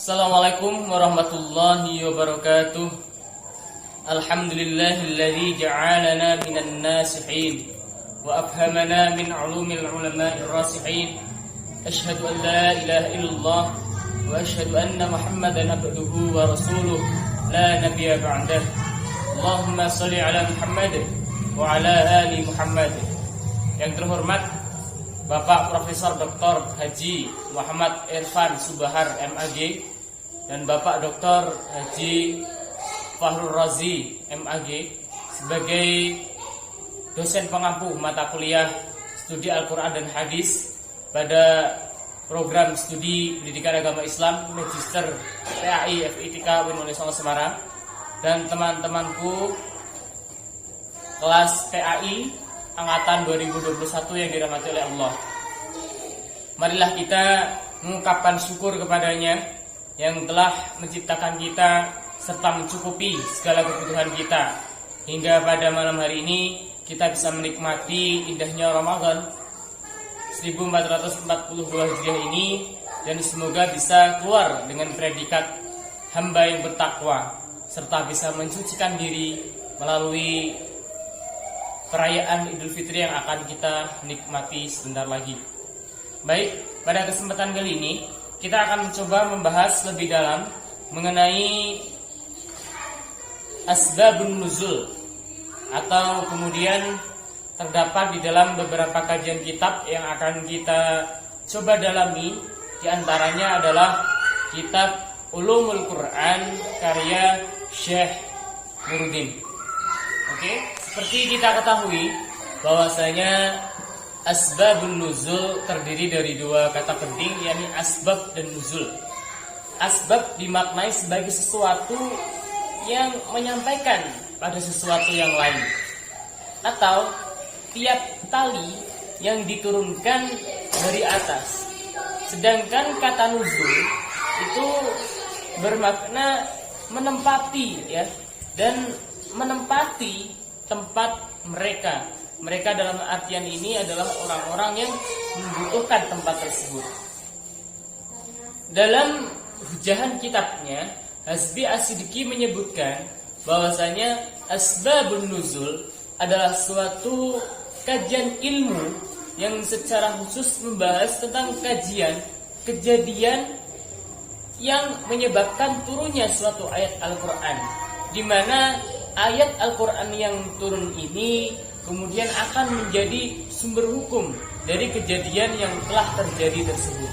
Assalamualaikum warahmatullahi wabarakatuh. Alhamdulillahilladzi ja'alana minan nasihin wa afhamana min ulumil ulama'ir rasihin. Asyhadu an la ilaha illallah wa asyhadu anna Muhammadan abduhu wa rasuluh la nabiyya ba'dah. Allahumma shalli ala Muhammad wa ala ali Muhammad. Yang terhormat Bapak Profesor Dr. Haji Muhammad Irfan Subahar MAG dan Bapak Dr. Haji Fahrul Razi MAG sebagai dosen pengampu mata kuliah studi Al-Quran dan Hadis pada program studi pendidikan agama Islam Magister PAI FITK UIN Semarang, dan teman-temanku kelas PAI angkatan 2021 yang dirahmati oleh Allah. Marilah kita mengungkapkan syukur kepadanya yang telah menciptakan kita serta mencukupi segala kebutuhan kita, hingga pada malam hari ini kita bisa menikmati indahnya Ramadan 1442 Hijriah ini, dan semoga bisa keluar dengan predikat hamba yang bertakwa serta bisa mensucikan diri melalui perayaan Idul Fitri yang akan kita nikmati sebentar lagi. Baik, pada kesempatan kali ini kita akan mencoba membahas lebih dalam mengenai asbabun nuzul, atau kemudian terdapat di dalam beberapa kajian kitab yang akan kita coba dalami. Di antaranya adalah kitab Ulumul Quran karya Syekh Nuruddin. Oke, seperti kita ketahui bahwasanya asbabun nuzul terdiri dari dua kata penting, yakni asbab dan nuzul. Asbab dimaknai sebagai sesuatu yang menyampaikan pada sesuatu yang lain, atau tiap tali yang diturunkan dari atas. Sedangkan kata nuzul itu bermakna menempati, ya, dan menempati tempat mereka. Mereka dalam artian ini adalah orang-orang yang membutuhkan tempat tersebut. Dalam hujahan kitabnya, Hasbi As-Siddiqi menyebutkan bahwasanya asbabun nuzul adalah suatu kajian ilmu yang secara khusus membahas tentang kejadian yang menyebabkan turunnya suatu ayat Al-Quran, di mana ayat Al-Quran yang turun ini kemudian akan menjadi sumber hukum dari kejadian yang telah terjadi tersebut.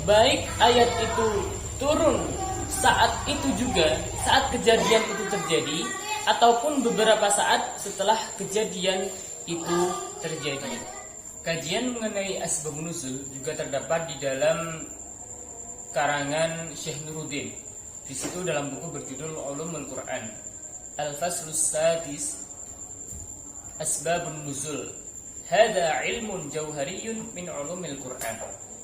Baik ayat itu turun saat itu juga, saat kejadian itu terjadi, ataupun beberapa saat setelah kejadian itu terjadi. Kajian mengenai asbabun nuzul juga terdapat di dalam karangan Syekh Nuruddin. Di situ dalam buku berjudul Ulumul Quran Al-Faslus Sadis Asbabun Nuzul. Hada ilmun jauhariyun min ulumil Quran.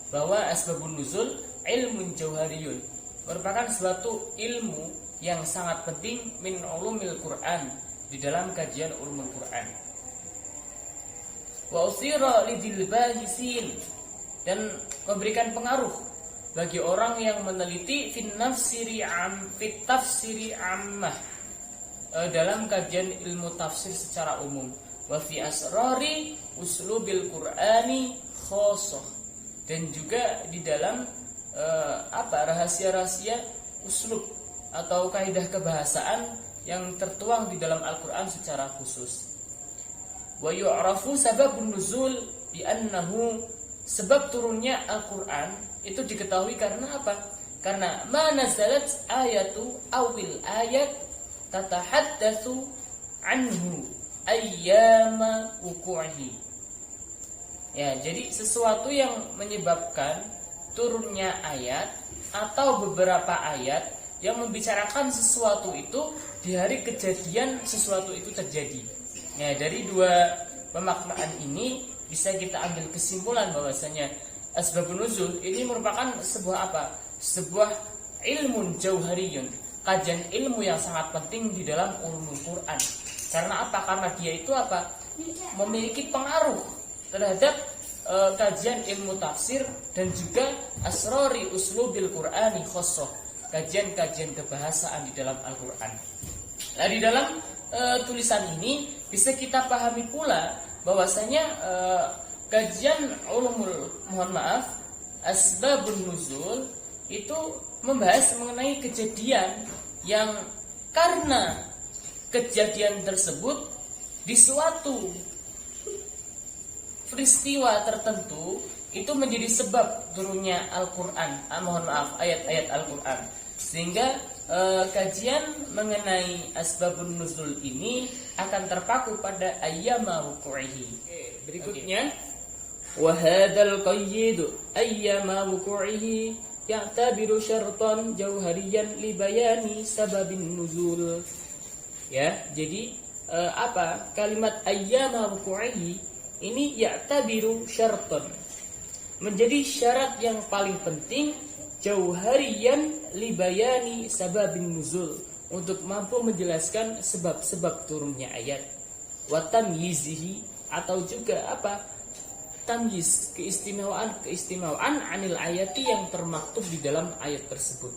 Bahwa asbabun nuzul ilmun jauhariyun, merupakan suatu ilmu yang sangat penting min ulumil Quran, di dalam kajian ulumul Quran. Wa usira lidil bahisin, dan memberikan pengaruh bagi orang yang meneliti fit tafsiri ammah, dalam kajian ilmu tafsir secara umum. Wa fi asrari uslubil Qur'ani khosoh, dan juga di dalam rahasia-rahasia uslub atau kaidah kebahasaan yang tertuang di dalam Al-Qur'an secara khusus. Wa yu'rafu sababun nuzul bi annahu, sebab turunnya Al-Qur'an itu diketahui karena apa? Karena ma nazalat ayatu awil ayat tatahaddatsu anhu ayyama wuqu'ihi. Ya, jadi sesuatu yang menyebabkan turunnya ayat atau beberapa ayat yang membicarakan sesuatu itu di hari kejadian sesuatu itu terjadi. Ya, dari dua pemaknaan ini bisa kita ambil kesimpulan bahwasanya asbabun nuzul ini merupakan sebuah apa? Sebuah ilmun jauhariyun, kajian ilmu yang sangat penting di dalam ulumul Quran. Karena apa? Karena dia itu apa? Memiliki pengaruh terhadap kajian ilmu tafsir dan juga asrori uslubil Qur'ani khosoh, kajian-kajian kebahasaan di dalam Al-Quran. Nah, di dalam tulisan ini bisa kita pahami pula bahwasanya kajian asbabun nuzul itu membahas mengenai kejadian yang karena kejadian tersebut di suatu peristiwa tertentu itu menjadi sebab turunnya Al-Quran, ayat-ayat Al-Quran. Sehingga kajian mengenai asbabun nuzul ini akan terpaku pada ayyama wuqu'ihi. Berikutnya, wa hadzal qayyid ayyama wuqu'ihi ya'tabiru syartan jauhariyan li bayani sababin nuzul. Ya, jadi kalimat ayyama wuqu'ihi ini ya'tabiru syartan, menjadi syarat yang paling penting jauhariyan libayani sababin nuzul, untuk mampu menjelaskan sebab-sebab turunnya ayat. Wa tamyizihi, atau juga tamyiz, keistimewaan anil ayati yang termaktub di dalam ayat tersebut.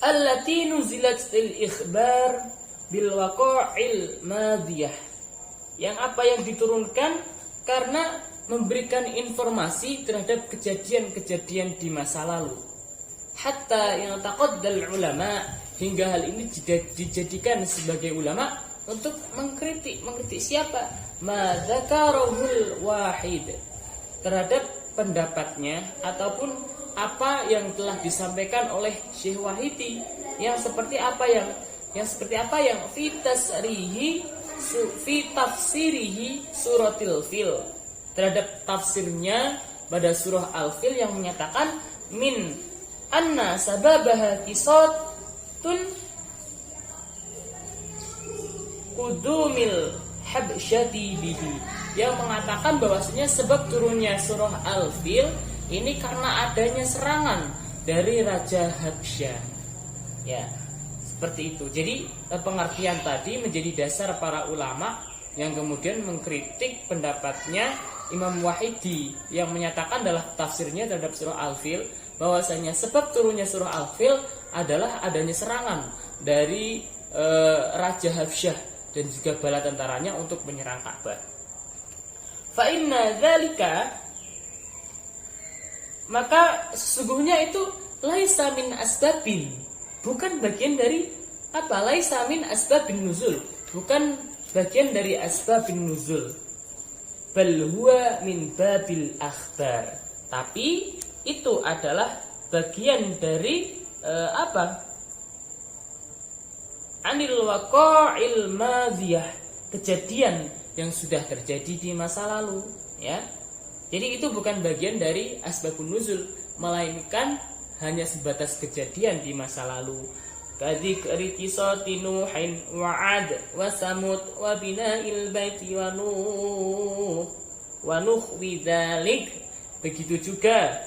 Allati nuzilat lil ikhbar bil waqa'il madiyah, yang diturunkan karena memberikan informasi terhadap kejadian-kejadian di masa lalu. Hatta yang taqaddal ulama, hingga hal ini dijadikan sebagai ulama untuk mengkritik siapa? Madzakarul wahid, terhadap pendapatnya ataupun apa yang telah disampaikan oleh Syekh Wahidi, yang seperti apa yang fi tafsirihi suratil fil, terhadap tafsirnya pada surah Al-Fil yang menyatakan min anna sababaha qisatun qudumil habsyati bihi, yang mengatakan bahwasanya sebab turunnya surah Al-Fil ini karena adanya serangan dari Raja Habsyah. Ya, seperti itu. Jadi pengertian tadi menjadi dasar para ulama yang kemudian mengkritik pendapatnya Imam Wahidi yang menyatakan dalam tafsirnya terhadap surah Al-Fil bahwasanya sebab turunnya surah Al-Fil adalah adanya serangan dari Raja Habsyah dan juga bala tentaranya untuk menyerang Ka'bah. Fa inna dzalika, maka sesungguhnya itu laisa min asbabin, bukan bagian dari laisa min asbabin nuzul, bukan bagian dari asbabin nuzul, bal huwa min babil akhbar, tapi itu adalah bagian dari anil waqa'il madiyah, kejadian yang sudah terjadi di masa lalu, ya. Jadi itu bukan bagian dari asbabun nuzul, melainkan hanya sebatas kejadian di masa lalu. Kadzikri qisati Nuhin wa 'ad wa Samud wa bina'il baiti wa Nuh widzalik. Begitu juga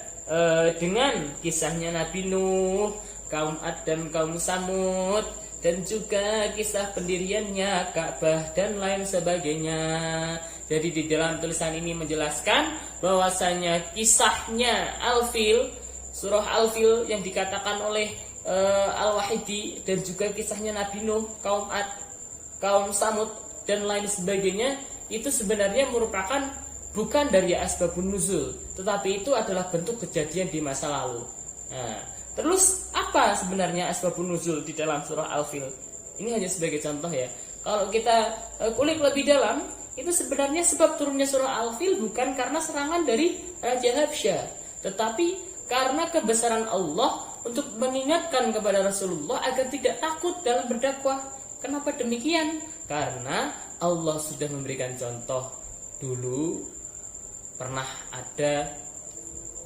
dengan kisahnya Nabi Nuh, kaum Ad dan kaum Samud, dan juga kisah pendiriannya Ka'bah dan lain sebagainya. Jadi di dalam tulisan ini menjelaskan bahwasanya kisahnya Al-Fil, surah Al-Fil yang dikatakan oleh Al-Wahidi, dan juga kisahnya Nabi Nuh, kaum Ad, kaum Samud dan lain sebagainya, itu sebenarnya merupakan bukan dari asbabun nuzul, tetapi itu adalah bentuk kejadian di masa lalu. Nah, terus apa sebenarnya asbabun nuzul di dalam surah Al-Fil? Ini hanya sebagai contoh ya. Kalau kita kulik lebih dalam, itu sebenarnya sebab turunnya surah Al-Fil bukan karena serangan dari Raja Habsyah, tetapi karena kebesaran Allah untuk mengingatkan kepada Rasulullah agar tidak takut dalam berdakwah. Kenapa demikian? Karena Allah sudah memberikan contoh. Dulu pernah ada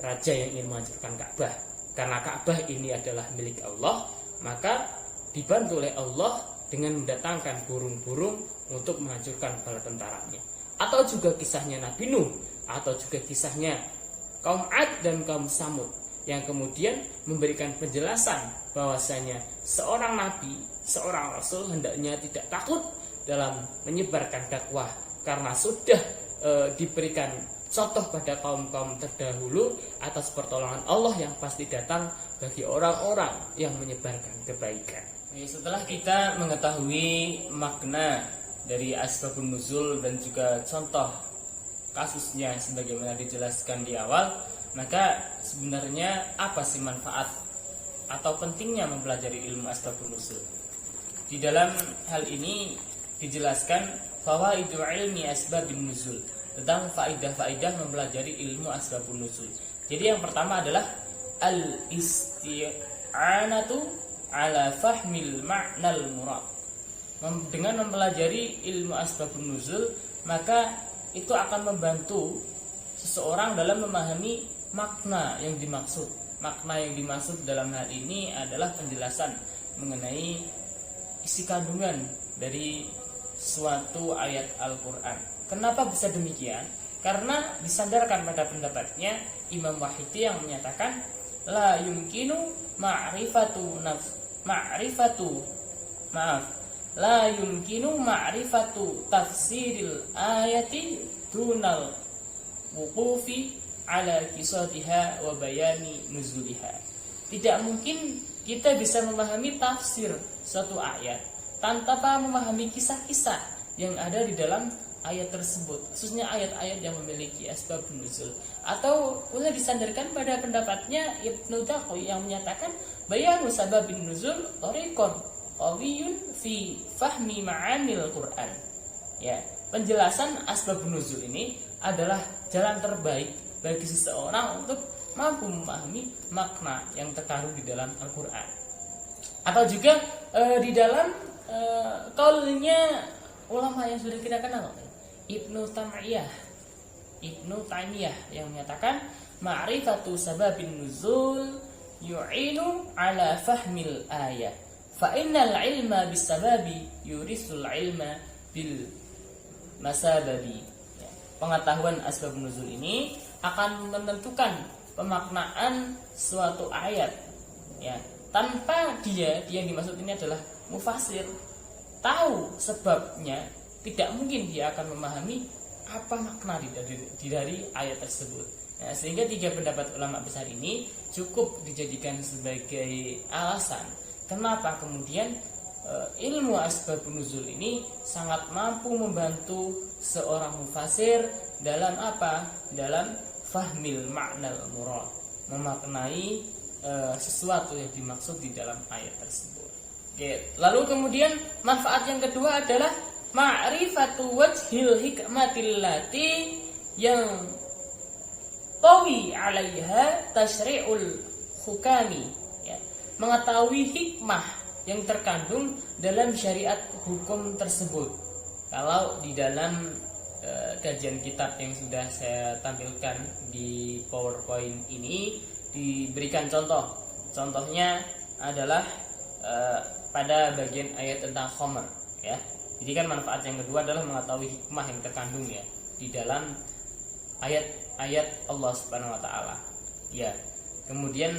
raja yang ingin menghancurkan Ka'bah. Karena Ka'bah ini adalah milik Allah, maka dibantu oleh Allah dengan mendatangkan burung-burung untuk menghancurkan bala tentaranya. Atau juga kisahnya Nabi Nuh, atau juga kisahnya kaum Ad dan kaum Samud, yang kemudian memberikan penjelasan bahwasanya seorang nabi, seorang rasul hendaknya tidak takut dalam menyebarkan dakwah, karena sudah diberikan contoh pada kaum-kaum terdahulu atas pertolongan Allah yang pasti datang bagi orang-orang yang menyebarkan kebaikan. Setelah kita mengetahui makna dari asbabun nuzul dan juga contoh kasusnya sebagaimana dijelaskan di awal, maka sebenarnya apa sih manfaat atau pentingnya mempelajari ilmu asbabun nuzul? Di dalam hal ini dijelaskan fawaidu ilmi asbabun nuzul, tentang faidah-faidah mempelajari ilmu asbabun nuzul. Jadi yang pertama adalah al-isti'anatu ala fahmil ma'nal murad. Dengan mempelajari ilmu asbabun nuzul, maka itu akan membantu seseorang dalam memahami makna yang dimaksud. Makna yang dimaksud dalam hal ini adalah penjelasan mengenai isi kandungan dari suatu ayat Al-Quran. Kenapa bisa demikian? Karena disandarkan pada pendapatnya Imam Wahidi yang menyatakan la yumkinu la yumkinu ma'rifatu tafsiril ayati dunal wuqufi ala qisatiha wa bayani nuzuliha. Tidak mungkin kita bisa memahami tafsir suatu ayat tanpa memahami kisah-kisah yang ada di dalam ayat tersebut, khususnya ayat-ayat yang memiliki asbabun nuzul. Atau boleh disandarkan pada pendapatnya Ibnu Daqi yang menyatakan bayanu sababin nuzul tariqun qawiyun fi fahmi ma'anil Quran. Ya, penjelasan asbabun nuzul ini adalah jalan terbaik bagi seseorang untuk mampu memahami makna yang terkandung di dalam Al-Quran. Atau juga di dalam kaulnya ulama yang sudah kita kenal, Ibnu Taimiyah yang menyatakan ma'rifatu sababin nuzul yu'inu ala fahmil ayat fa innal ilma bis sababi yurisul ilma bil masababi. Pengetahuan asbab nuzul ini akan menentukan pemaknaan suatu ayat, ya, tanpa dia yang dimaksud ini adalah mufasir tahu sebabnya, tidak mungkin dia akan memahami apa makna dari ayat tersebut. Nah, sehingga tiga pendapat ulama besar ini cukup dijadikan sebagai alasan kenapa kemudian ilmu asbabun nuzul ini sangat mampu membantu seorang mufasir dalam apa? Dalam fahmil ma'nal murad, memaknai sesuatu yang dimaksud di dalam ayat tersebut. Oke. Lalu kemudian manfaat yang kedua adalah ma'rifatu wajhil hikmatillati yang tawi 'alaiha tasyri'ul hukami, ya. Mengetahui hikmah yang terkandung dalam syariat hukum tersebut. Kalau di dalam kajian kitab yang sudah saya tampilkan di PowerPoint ini diberikan contoh. Contohnya adalah pada bagian ayat tentang khamr, ya. Jadi kan manfaat yang kedua adalah mengetahui hikmah yang terkandung, ya, di dalam ayat-ayat Allah Subhanahu wa taala. Ya. Kemudian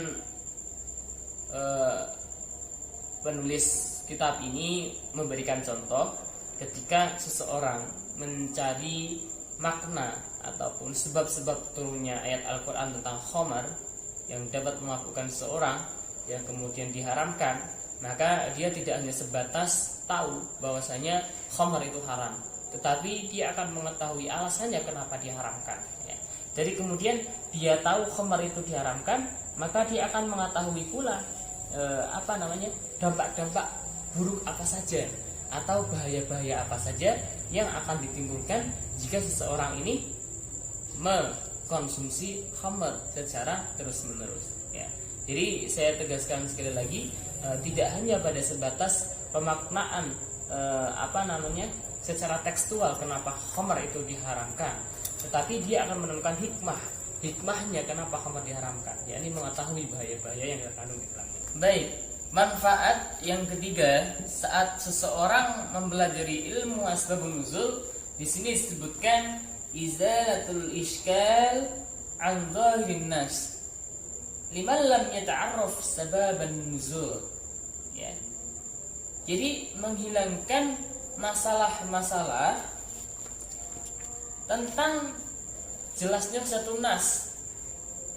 penulis kitab ini memberikan contoh ketika seseorang mencari makna ataupun sebab-sebab turunnya ayat Al-Quran tentang khamar yang dapat memabukkan seseorang yang kemudian diharamkan, maka dia tidak hanya sebatas tahu bahwasanya khamar itu haram, tetapi dia akan mengetahui alasannya kenapa diharamkan, ya. Jadi kemudian dia tahu khamar itu diharamkan, maka dia akan mengetahui pula dampak-dampak buruk apa saja atau bahaya-bahaya apa saja yang akan ditimbulkan jika seseorang ini mengkonsumsi khamr secara terus-menerus, ya. Jadi saya tegaskan sekali lagi, tidak hanya pada sebatas pemaknaan secara tekstual kenapa khamr itu diharamkan, tetapi dia akan menemukan hikmahnya kenapa khamr diharamkan, yakni mengetahui bahaya-bahaya yang terkandung di dalamnya. Baik, manfaat yang ketiga saat seseorang mempelajari ilmu asbabun nuzul, di sini disebutkan izalatul iskal an dhahirin nas liman lam yata'arraf sababan nuzul, ya. Jadi menghilangkan masalah-masalah tentang jelasnya satu nas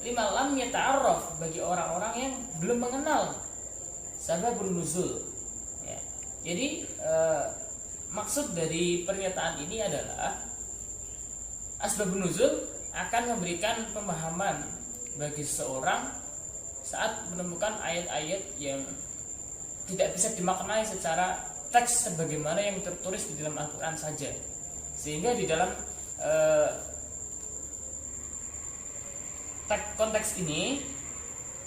lima lam yata'arraf, bagi orang-orang yang belum mengenal sababun nuzul ya. Jadi maksud dari pernyataan ini adalah asbabun nuzul akan memberikan pemahaman bagi seorang saat menemukan ayat-ayat yang tidak bisa dimaknai secara teks sebagaimana yang tertulis di dalam Al-Quran saja, sehingga di dalam konteks ini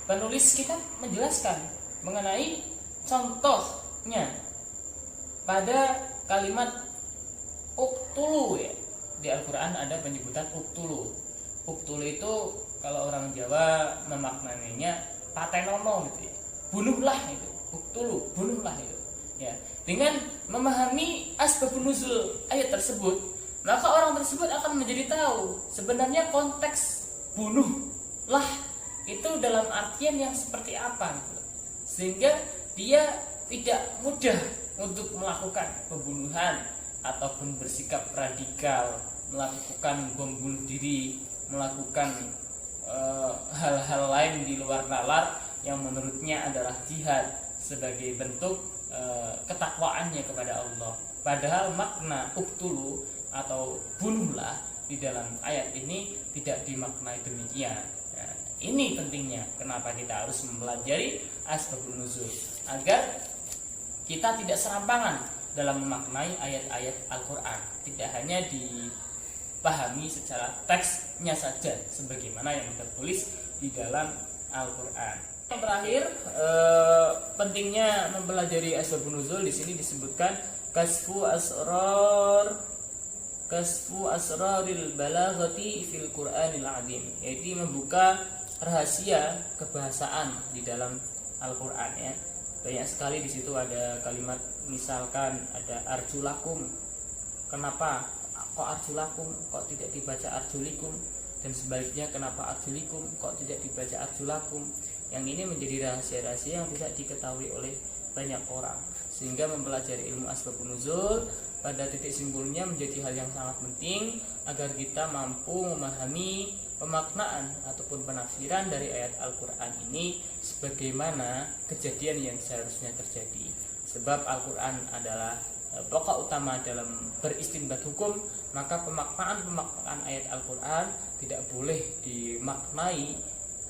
penulis kitab menjelaskan mengenai contohnya pada kalimat uktulu ya. Di Al-Quran ada penyebutan uktulu. Uktulu itu kalau orang Jawa memaknainya patenono gitu ya. Bunuhlah itu. Uktulu, bunuhlah itu. Ya. Dengan memahami asbabun nuzul ayat tersebut, maka orang tersebut akan menjadi tahu sebenarnya konteks bunuhlah itu dalam artian yang seperti apa gitu. Sehingga dia tidak mudah untuk melakukan pembunuhan ataupun bersikap radikal, melakukan bom bunuh diri, melakukan hal-hal lain di luar nalar yang menurutnya adalah jihad sebagai bentuk ketakwaannya kepada Allah. Padahal makna uktulu atau bunuhlah di dalam ayat ini tidak dimaknai demikian. Nah, ini pentingnya kenapa kita harus mempelajari asbabun nuzul agar kita tidak serampangan dalam memaknai ayat-ayat Al-Quran, tidak hanya dipahami secara teksnya saja sebagaimana yang tertulis di dalam Al-Quran. Yang terakhir, pentingnya mempelajari asbabun nuzul di sini disebutkan kasfu asraril balaghati fil Qur'anil azim, yaitu membuka rahasia kebahasaan di dalam Al-Qur'an ya. Banyak sekali di situ ada kalimat, misalkan ada arjulakum. Kenapa kok arjulakum, kok tidak dibaca arjulikum, dan sebaliknya kenapa arjulikum kok tidak dibaca arjulakum. Yang ini menjadi rahasia-rahasia yang tidak diketahui oleh banyak orang, sehingga mempelajari ilmu asbabun nuzul pada titik simpulnya menjadi hal yang sangat penting agar kita mampu memahami pemaknaan ataupun penafsiran dari ayat Al-Quran ini sebagaimana kejadian yang seharusnya terjadi. Sebab Al-Quran adalah pokok utama dalam beristinbat hukum, maka pemaknaan ayat Al-Quran tidak boleh dimaknai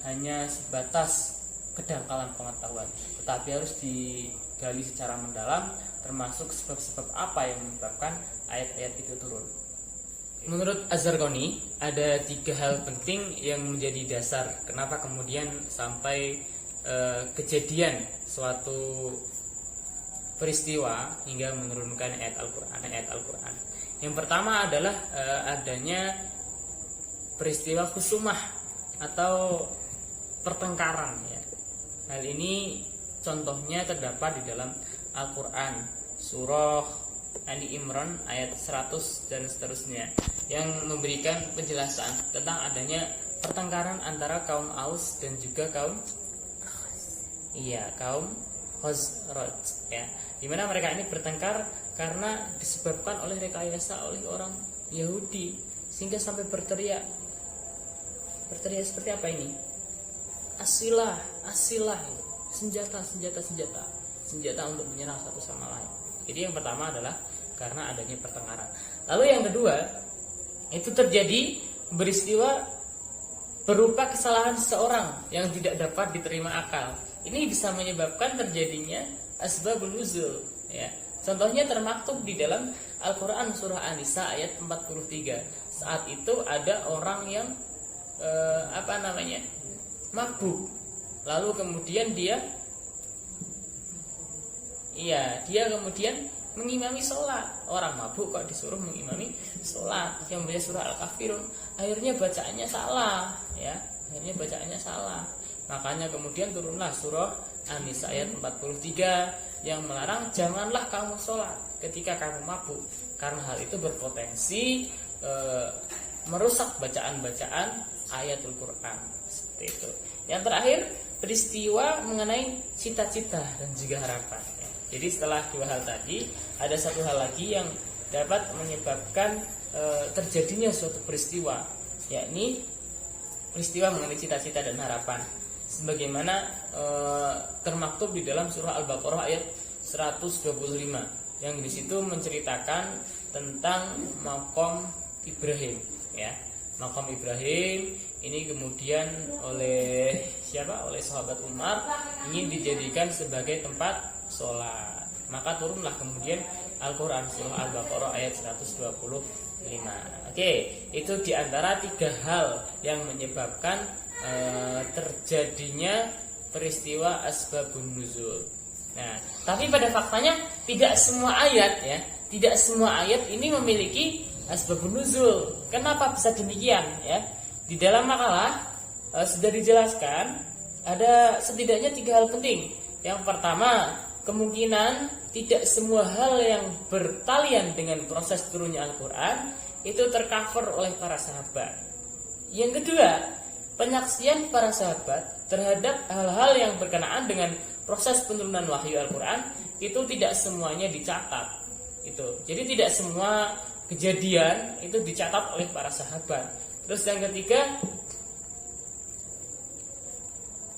hanya sebatas kedangkalan pengetahuan, tetapi harus digali secara mendalam, termasuk sebab-sebab apa yang menyebabkan ayat-ayat itu turun. Menurut Az-Zarqani ada 3 hal penting yang menjadi dasar kenapa kemudian sampai kejadian suatu peristiwa hingga menurunkan ayat Al-Quran. Yang pertama adalah adanya peristiwa khusumah atau pertengkaran ya. Hal ini contohnya terdapat di dalam Al-Quran surah Ali Imran ayat 100 dan seterusnya, yang memberikan penjelasan tentang adanya pertengkaran antara kaum Aus dan juga kaum Khazraj ya, dimana mereka ini bertengkar karena disebabkan oleh rekayasa oleh orang Yahudi, sehingga sampai berteriak seperti apa ini? Asilah, senjata untuk menyerang satu sama lain. Jadi yang pertama adalah karena adanya pertengkaran. Lalu yang kedua, itu terjadi peristiwa berupa kesalahan seseorang yang tidak dapat diterima akal. Ini bisa menyebabkan terjadinya asbabun nuzul ya. Contohnya termaktub di dalam Al-Quran surah An-Nisa ayat 43. Saat itu ada orang yang mabuk. Lalu kemudian dia kemudian mengimami sholat. Orang mabuk kok disuruh mengimami sholat, yang membaca surah Al-Kafirun. Akhirnya bacaannya salah ya. Makanya kemudian turunlah surah An-Nisa ayat 43 yang melarang janganlah kamu sholat ketika kamu mabuk, karena hal itu berpotensi merusak bacaan-bacaan ayatul Quran seperti itu. Yang terakhir, peristiwa mengenai cita-cita dan juga harapan. Jadi setelah 2 hal tadi, ada 1 hal lagi yang dapat menyebabkan terjadinya suatu peristiwa yakni peristiwa mengenai cita-cita dan harapan, sebagaimana termaktub di dalam surah Al-Baqarah ayat 125 yang di situ menceritakan tentang maqam Ibrahim, ya. Maqam Ibrahim ini kemudian oleh siapa? Oleh sahabat Umar ingin dijadikan sebagai tempat sholat. Maka turunlah kemudian Al-Quran surah Al-Baqarah ayat 125. Oke, itu diantara 3 hal yang menyebabkan terjadinya peristiwa asbabun nuzul. Nah, tapi pada faktanya tidak semua ayat, ya, tidak semua ayat ini memiliki asbabun nuzul. Kenapa bisa demikian, ya? Di dalam makalah sudah dijelaskan ada setidaknya 3 hal penting. Yang pertama, kemungkinan tidak semua hal yang bertalian dengan proses turunnya Al-Quran itu tercover oleh para sahabat. Yang kedua, penyaksian para sahabat terhadap hal-hal yang berkenaan dengan proses penurunan wahyu Al-Quran itu tidak semuanya dicatat. Jadi tidak semua kejadian itu dicatat oleh para sahabat. Terus yang ketiga,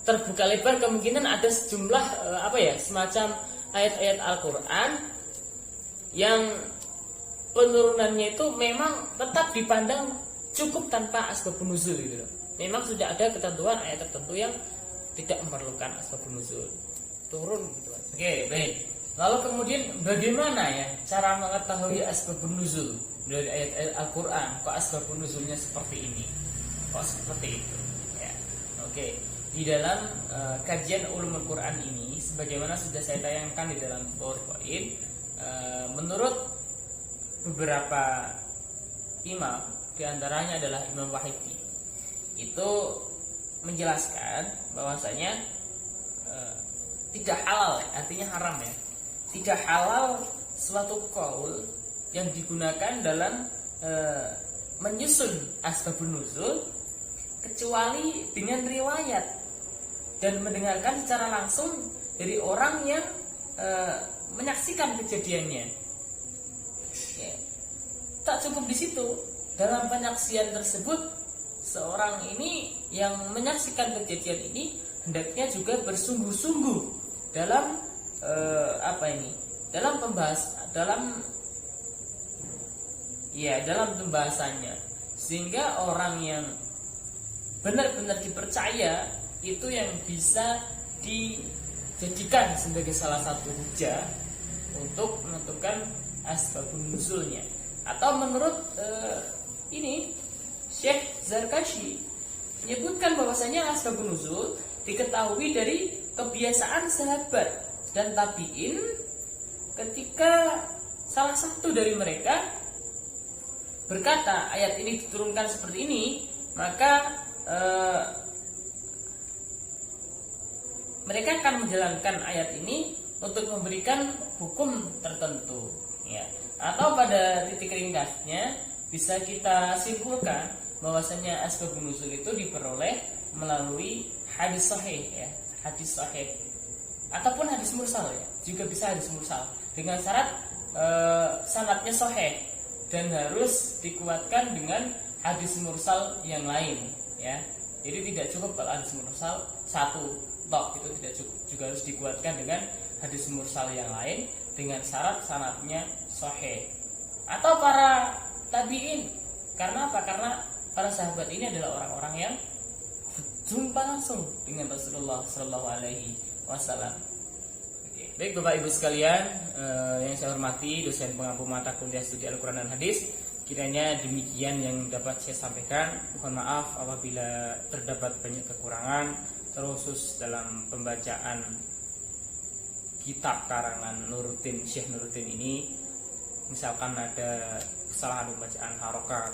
terbuka lebar kemungkinan ada sejumlah semacam ayat-ayat Al-Quran yang penurunannya itu memang tetap dipandang cukup tanpa asbabun nuzul gitu loh. Memang sudah ada ketentuan ayat tertentu yang tidak memerlukan asbabun nuzul, turun gitu. Oke, baik. Lalu kemudian bagaimana ya cara mengetahui asbabun nuzul dari ayat-ayat Al-Quran? Kok asbabun nuzulnya seperti ini? Kok seperti itu? Ya. Oke. Di dalam kajian ulumul Quran ini, sebagaimana sudah saya tayangkan di dalam PowerPoint, menurut beberapa imam, diantaranya adalah Imam Wahidi, itu menjelaskan bahwasanya tidak halal, artinya haram ya, tidak halal suatu qaul yang digunakan dalam menyusun asbabun nuzul kecuali dengan riwayat dan mendengarkan secara langsung dari orang yang menyaksikan kejadiannya. Ya. Tak cukup di situ. Dalam penyaksian tersebut, seorang ini yang menyaksikan kejadian ini hendaknya juga bersungguh-sungguh dalam dalam pembahasannya, sehingga orang yang benar-benar dipercaya itu yang bisa dijadikan sebagai salah satu hujah untuk menentukan asbabun nuzulnya. Atau menurut Syekh Zarkashi menyebutkan bahwasanya asbabun nuzul diketahui dari kebiasaan sahabat dan tabi'in ketika salah satu dari mereka berkata ayat ini diturunkan seperti ini, maka mereka akan menjalankan ayat ini untuk memberikan hukum tertentu, ya. Atau pada titik ringkasnya bisa kita simpulkan bahwasanya asbabun nuzul itu diperoleh melalui hadis sahih, ya, hadis sahih ataupun hadis mursal, ya, juga bisa hadis mursal dengan syarat sanadnya sahih dan harus dikuatkan dengan hadis mursal yang lain, ya. Jadi tidak cukup kalau hadis mursal satu tok, itu tidak cukup, juga harus dikuatkan dengan hadis mursal yang lain dengan syarat sanadnya sahih. Atau para tabi'in, karena apa? Karena para sahabat ini adalah orang-orang yang jumpa langsung dengan Rasulullah Shallallahu Alaihi Wasallam. Baik Bapak Ibu sekalian, yang saya hormati dosen pengampu mata kuliah studi Al-Quran dan Hadis, kiranya demikian yang dapat saya sampaikan. Mohon maaf apabila terdapat banyak kekurangan, terkhusus dalam pembacaan kitab karangan Syekh Nuruddin ini. Misalkan ada kesalahan pembacaan harokat,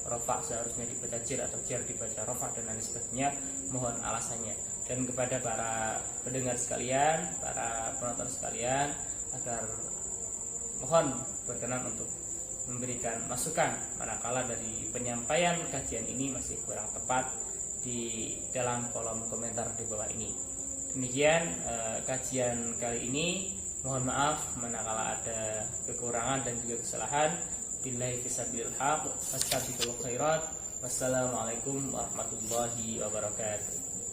rofa seharusnya dibaca jer atau jer dibaca rofa dan lain sebagainya, mohon alasannya. Dan kepada para pendengar sekalian, para penonton sekalian, agar mohon berkenan untuk memberikan masukan manakala dari penyampaian kajian ini masih kurang tepat di dalam kolom komentar di bawah ini. Demikian kajian kali ini. Mohon maaf manakala ada kekurangan dan juga kesalahan. Billahi fisabilil haq, wassalamualaikum khairat. Wassalamualaikum warahmatullahi wabarakatuh.